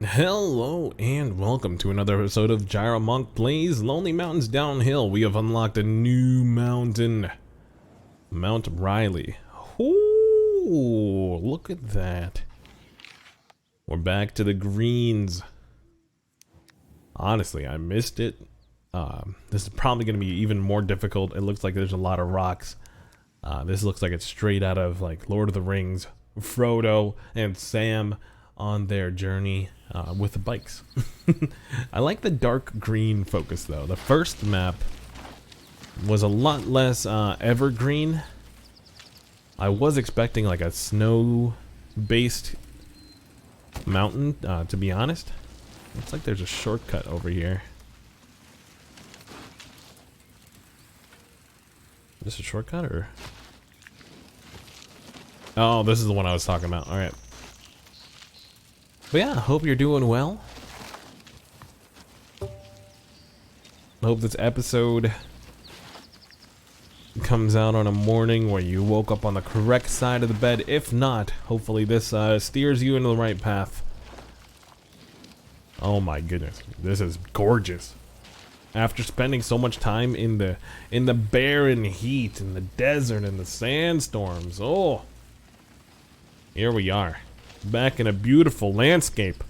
Hello and welcome to another episode of Gyro Monk Plays Lonely Mountains Downhill. We have unlocked a new mountain, Mount Riley. Ooh, look at that. We're back to the greens. Honestly, I missed it. This is probably going to be even more difficult. It looks like there's a lot of rocks. This looks like it's straight out of like Lord of the Rings. Frodo and Sam on their journey with the bikes. I like the dark green focus though. The first map was a lot less evergreen. I was expecting like a snow based mountain, to be honest. Looks like there's a shortcut over here. Is this a shortcut or? Oh, this is the one I was talking about. All right. But yeah, hope you're doing well. I hope this episode comes out on a morning where you woke up on the correct side of the bed. If not, hopefully this steers you into the right path. Oh my goodness, this is gorgeous. After spending so much time in the barren heat, in the desert, in the sandstorms, oh, here we are. Back in a beautiful landscape.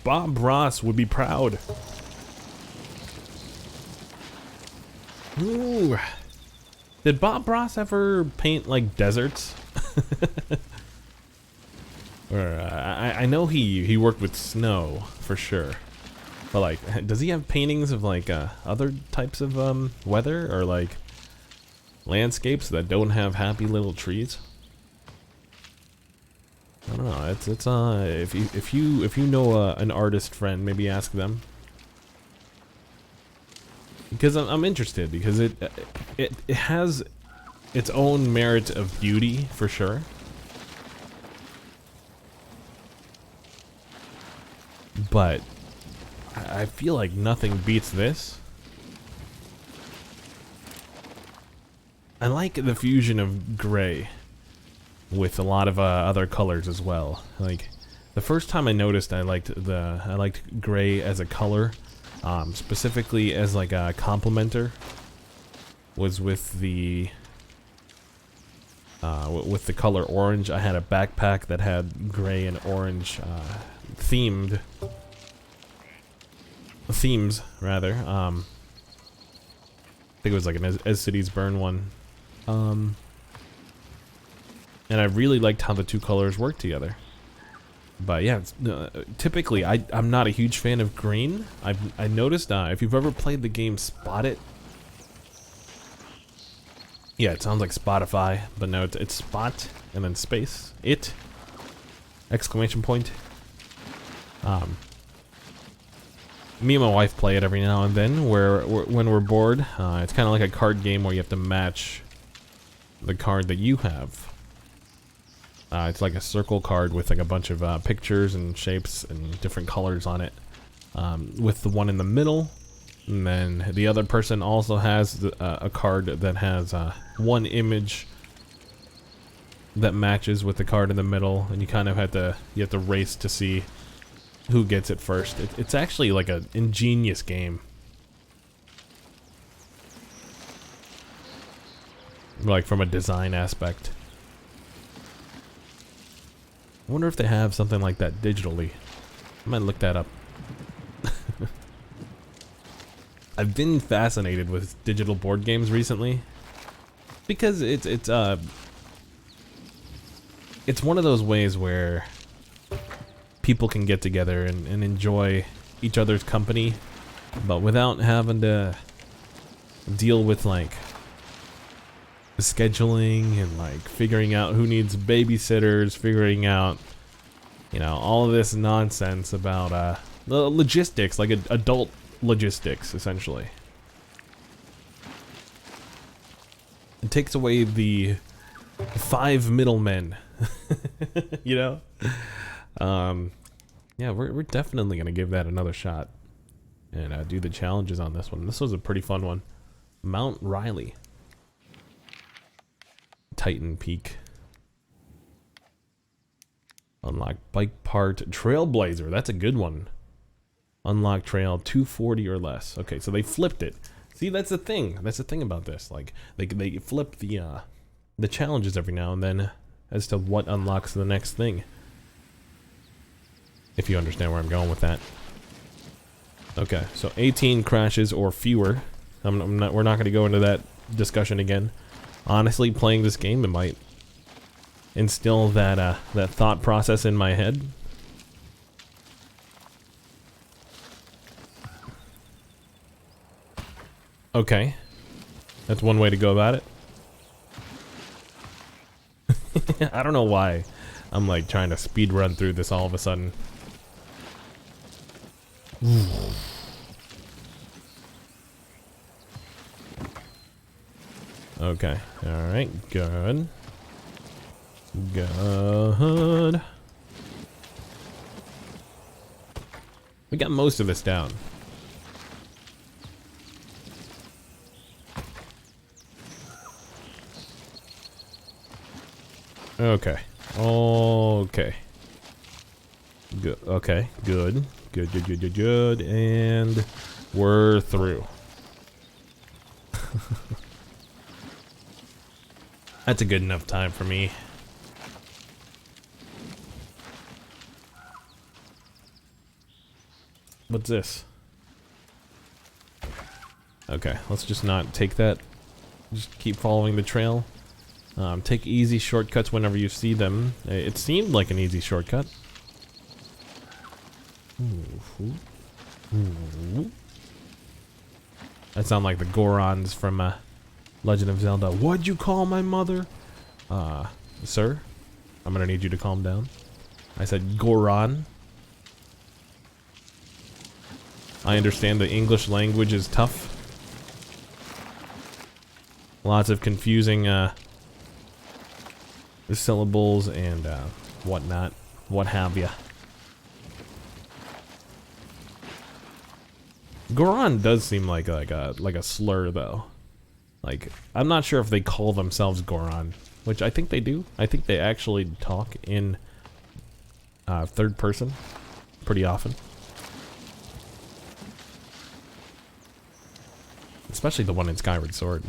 Bob Ross would be proud. Ooh. Did Bob Ross ever paint like deserts? Or I know he worked with snow for sure. But like, does he have paintings of like other types of weather or like landscapes that don't have happy little trees? I don't know. It's if you know an artist friend, maybe ask them, because I'm interested, because it has its own merit of beauty for sure, but I feel like nothing beats this. I like the fusion of gray with a lot of other colors as well. Like the first time I noticed, I liked gray as a color, specifically as like a complementer. Was with the color orange. I had a backpack that had gray and orange themes rather. I think it was like an As Cities Burn one. And I really liked how the two colors work together. But yeah, typically I'm not a huge fan of green. I noticed if you've ever played the game Spot It. Yeah, it sounds like Spotify, but no, it's Spot and then space it exclamation point. Me and my wife play it every now and then when we're bored. It's kind of like a card game where you have to match the card that you have. It's like a circle card with like a bunch of pictures and shapes and different colors on it, with the one in the middle, and then the other person also has a card that has one image that matches with the card in the middle, and you kind of have to race to see who gets it first. It's actually like an ingenious game, like from a design aspect. I wonder if they have something like that digitally. I might look that up. I've been fascinated with digital board games recently because it's one of those ways where people can get together and enjoy each other's company, but without having to deal with like scheduling and like figuring out who needs babysitters, figuring out, you know, all of this nonsense about the logistics, like adult logistics essentially. It takes away the 5 middlemen. You know? Yeah, we're definitely gonna give that another shot and do the challenges on this one. This was a pretty fun one. Mount Riley. Titan Peak. Unlock bike part trailblazer. That's a good one. Unlock trail 240 or less. Okay, so they flipped it. See, that's the thing. That's the thing about this. Like they flip the challenges every now and then as to what unlocks the next thing. If you understand where I'm going with that. Okay, so 18 crashes or fewer. We're not going to go into that discussion again. Honestly, playing this game, it might instill that that thought process in my head. Okay, that's one way to go about it. I don't know why I'm like trying to speed run through this all of a sudden. Okay, alright, good. Good. We got most of this down. Okay. Okay. Good. Okay. Good. Good. Good. Good. Good. Good. And we're through. That's a good enough time for me. What's this? Okay. Let's just not take that. Just keep following the trail. Take easy shortcuts whenever you see them. It seemed like an easy shortcut. That sound like the Gorons from Legend of Zelda. What'd you call my mother? Sir? I'm gonna need you to calm down. I said Goron. I understand the English language is tough. Lots of confusing syllables and whatnot, what have ya. Goron does seem like a slur though. Like, I'm not sure if they call themselves Goron, which I think they do. I think they actually talk in third person pretty often. Especially the one in Skyward Sword.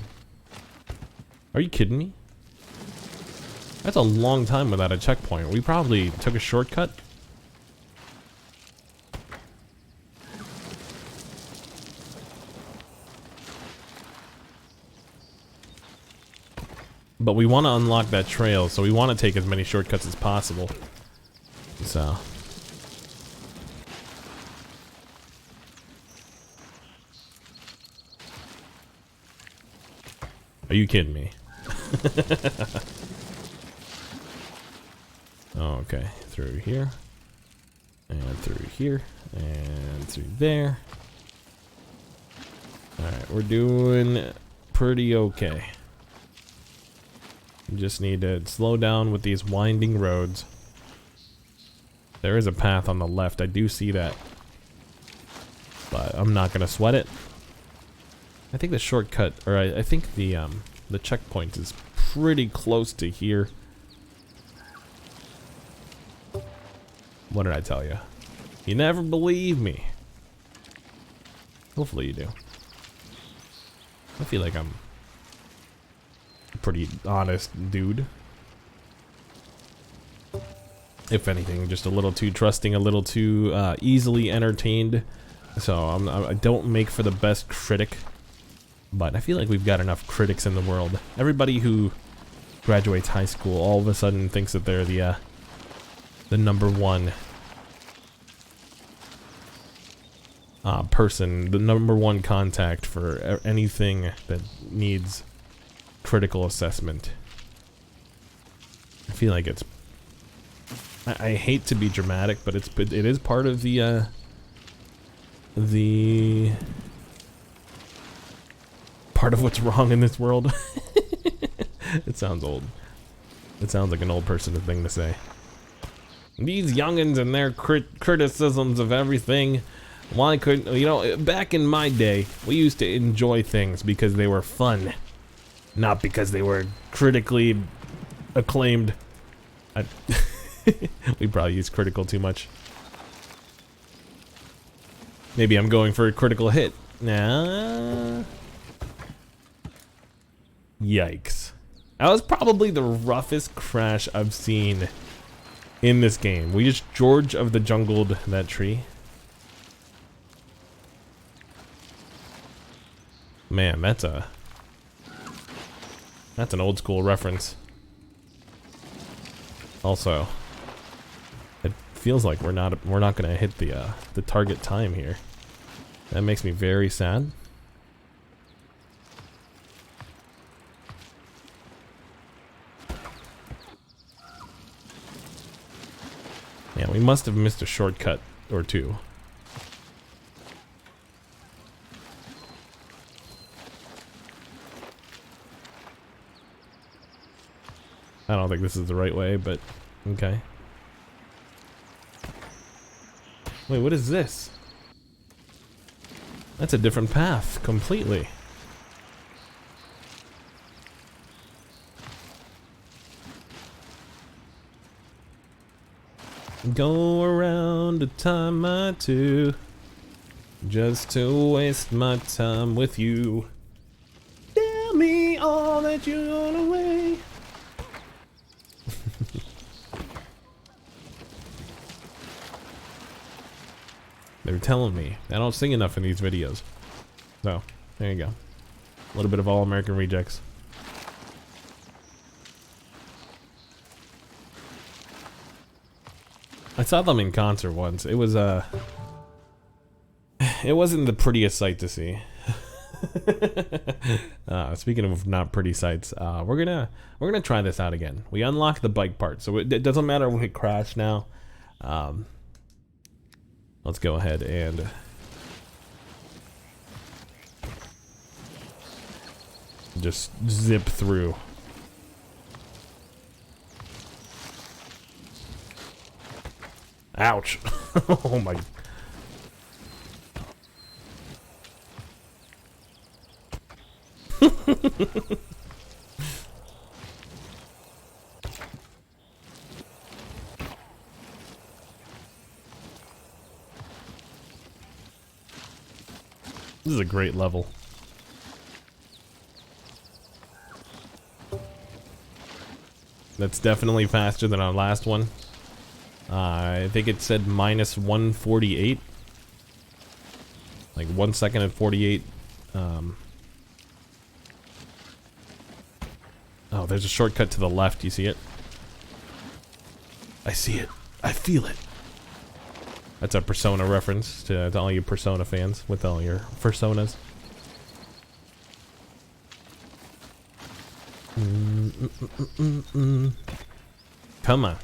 Are you kidding me? That's a long time without a checkpoint. We probably took a shortcut. But we want to unlock that trail, so we want to take as many shortcuts as possible. So. Are you kidding me? Okay, through here, and through here, and through there. Alright, we're doing pretty okay. We just need to slow down with these winding roads. There is a path on the left, I do see that. But I'm not gonna sweat it. I think the shortcut, or I think the checkpoint is pretty close to here. What did I tell you? You never believe me. Hopefully you do. I feel like I'm a pretty honest dude. If anything, just a little too trusting, a little too easily entertained. So I don't make for the best critic. But I feel like we've got enough critics in the world. Everybody who graduates high school all of a sudden thinks that they're the number one person, the number one contact for anything that needs critical assessment. I feel like it's. I hate to be dramatic, but it is part of the part of what's wrong in this world. It sounds old. It sounds like an old person thing to say. These youngins and their criticisms of everything. Why couldn't, you know, back in my day, we used to enjoy things because they were fun, not because they were critically acclaimed. We probably use critical too much. Maybe I'm going for a critical hit. Nah. Yikes. That was probably the roughest crash I've seen in this game. We just George of the jungled that tree. Man, that's an old school reference. Also, it feels like we're not gonna hit the target time here. That makes me very sad. Yeah, we must have missed a shortcut or two. I don't think this is the right way, but okay. Wait, what is this? That's a different path completely. Go around a time or two just to waste my time with you. Tell me all that you're on away. They're telling me I don't sing enough in these videos. So, there you go. A little bit of All American Rejects. I saw them in concert once. It was it wasn't the prettiest sight to see. Speaking of not pretty sights, we're gonna try this out again. We unlocked the bike part, so it doesn't matter when we crash now. Let's go ahead and just zip through. Ouch. Oh my. This is a great level. That's definitely faster than our last one. I think it said minus 148. Like 1 second and 48. Oh, there's a shortcut to the left. You see it? I see it. I feel it. That's a Persona reference to all you Persona fans with all your personas. Come on.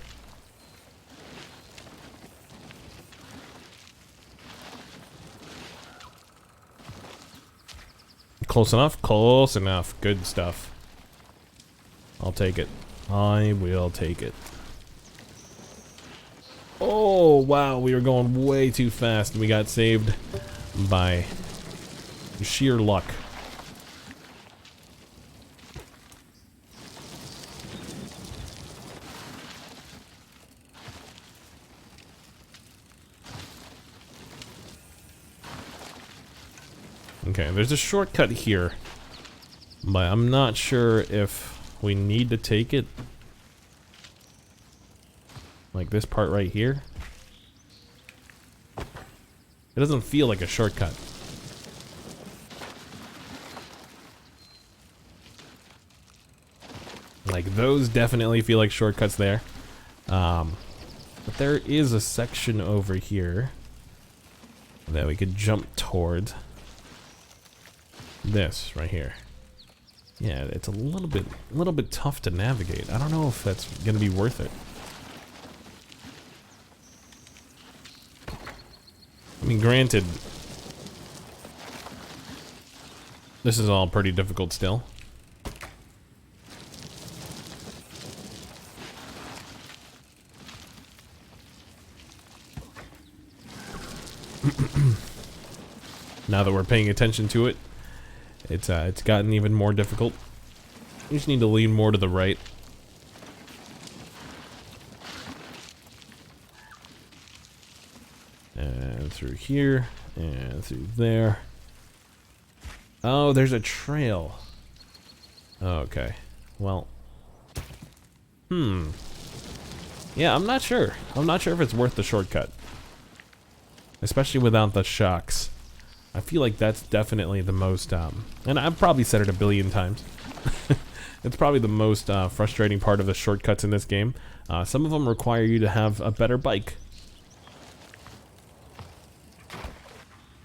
Close enough? Close enough. Good stuff. I'll take it. I will take it. Oh, wow. We were going way too fast and we got saved by sheer luck. Okay, there's a shortcut here, but I'm not sure if we need to take it. Like this part right here. It doesn't feel like a shortcut. Like those definitely feel like shortcuts there. But there is a section over here that we could jump towards. This right here. Yeah, it's a little bit tough to navigate. I don't know if that's gonna be worth it. I mean, granted, this is all pretty difficult still. Now that we're paying attention to it, it's gotten even more difficult. You just need to lean more to the right. And through here, and through there. Oh, there's a trail. Okay, well. Yeah, I'm not sure. I'm not sure if it's worth the shortcut. Especially without the shocks. I feel like that's definitely the most, and I've probably said it a billion times. It's probably the most frustrating part of the shortcuts in this game. Some of them require you to have a better bike.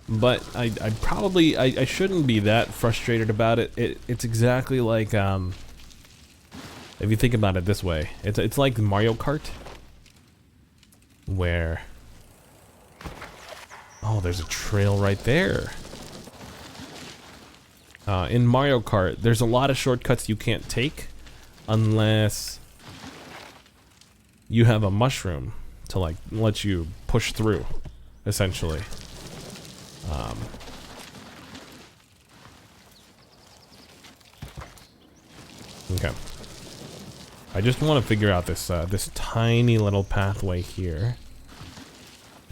But I shouldn't be that frustrated about it. It's exactly like, if you think about it this way, it's like Mario Kart, where, oh, there's a trail right there. In Mario Kart, there's a lot of shortcuts you can't take unless you have a mushroom to like let you push through, essentially. Okay. I just want to figure out this this tiny little pathway here,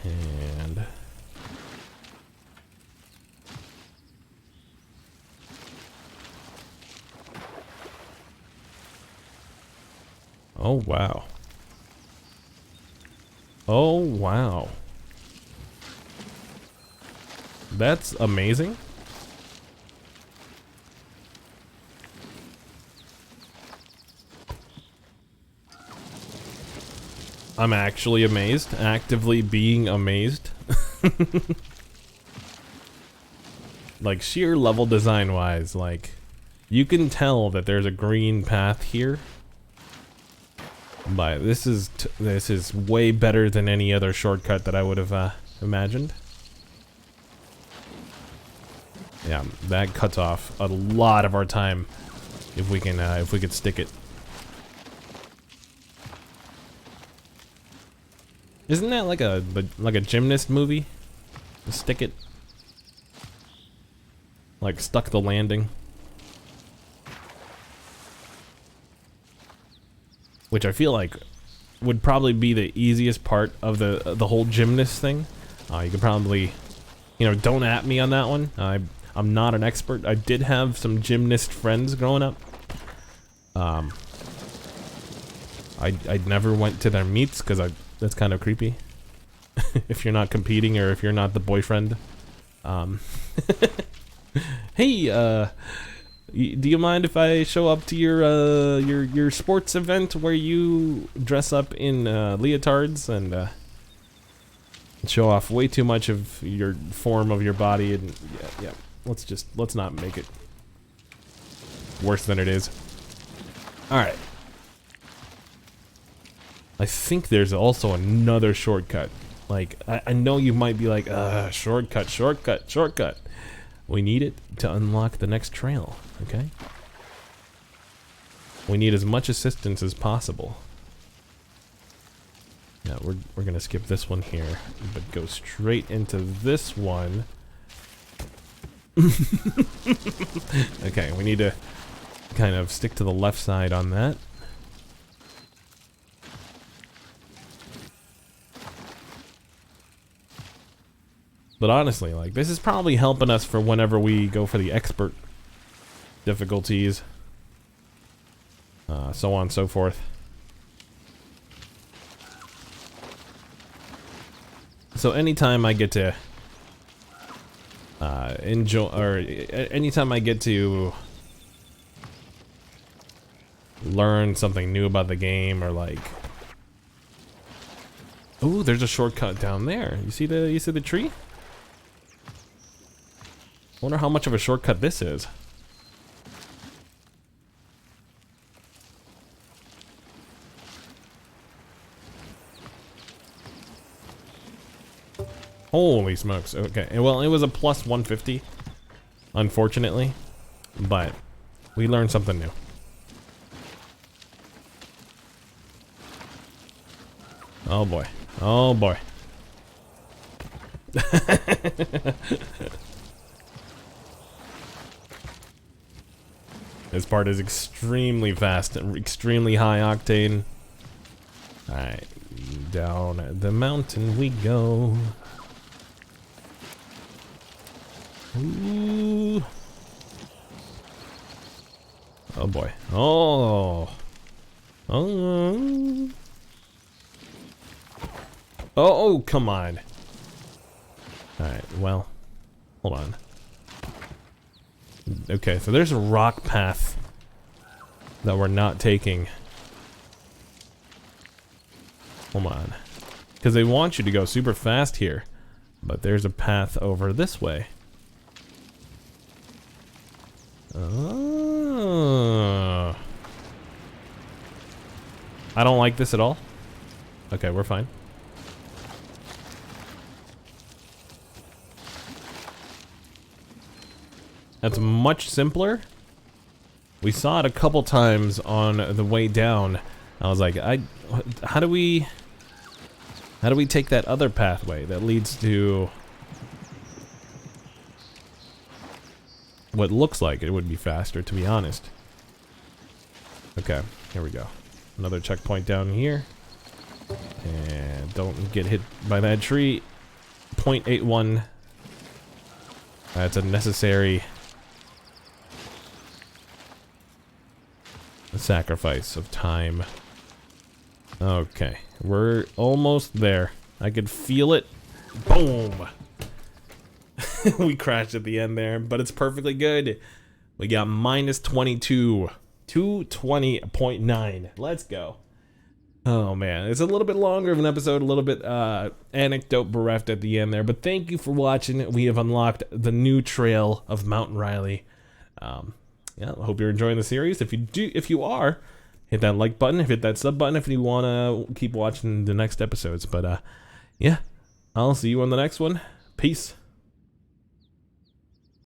and oh wow. Oh wow. That's amazing. I'm actually amazed, actively being amazed. Like sheer level design wise, like you can tell that there's a green path here. But this is way better than any other shortcut that I would have imagined. Yeah, that cuts off a lot of our time if we could stick it. Isn't that like a gymnast movie? Stick it. Like stuck the landing. Which I feel like would probably be the easiest part of the whole gymnast thing. You could probably, you know, don't at me on that one. I'm not an expert. I did have some gymnast friends growing up. I never went to their meets because that's kind of creepy. If you're not competing or if you're not the boyfriend. Hey, do you mind if I show up to your sports event where you dress up in leotards and show off way too much of your form of your body? And yeah, let's not make it worse than it is. All right. I think there's also another shortcut. Like I know you might be like, shortcut. We need it to unlock the next trail, okay? We need as much assistance as possible. Yeah, we're gonna skip this one here, but go straight into this one. Okay, we need to kind of stick to the left side on that. But honestly, like, this is probably helping us for whenever we go for the expert difficulties. So on and so forth. So anytime I get to enjoy, or anytime I get to learn something new about the game, or like, ooh, there's a shortcut down there. You see the tree? Wonder how much of a shortcut this is. Holy smokes. Okay, well, it was a plus 150, unfortunately, but we learned something new. Oh boy. Oh boy. This part is extremely fast and extremely high octane. Alright, down the mountain we go. Ooh. Oh boy. Oh. Oh. Oh, come on. Alright, well. Hold on. Okay, so there's a rock path that we're not taking. Hold on. Because they want you to go super fast here. But there's a path over this way. Oh. I don't like this at all. Okay, we're fine. That's much simpler. We saw it a couple times on the way down. I was like, how do we take that other pathway that leads to what looks like it would be faster, to be honest. Okay, here we go. Another checkpoint down here. And don't get hit by that tree. 0.81. That's a necessary sacrifice of time. Okay, we're almost there. I could feel it. Boom! We crashed at the end there, but it's perfectly good. We got minus 22. 220.9. Let's go. Oh man, it's a little bit longer of an episode, a little bit anecdote bereft at the end there, but thank you for watching. We have unlocked the new trail of Mountain Riley. Yeah, I hope you're enjoying the series. If you are, hit that like button, hit that sub button if you want to keep watching the next episodes. But yeah, I'll see you on the next one. Peace.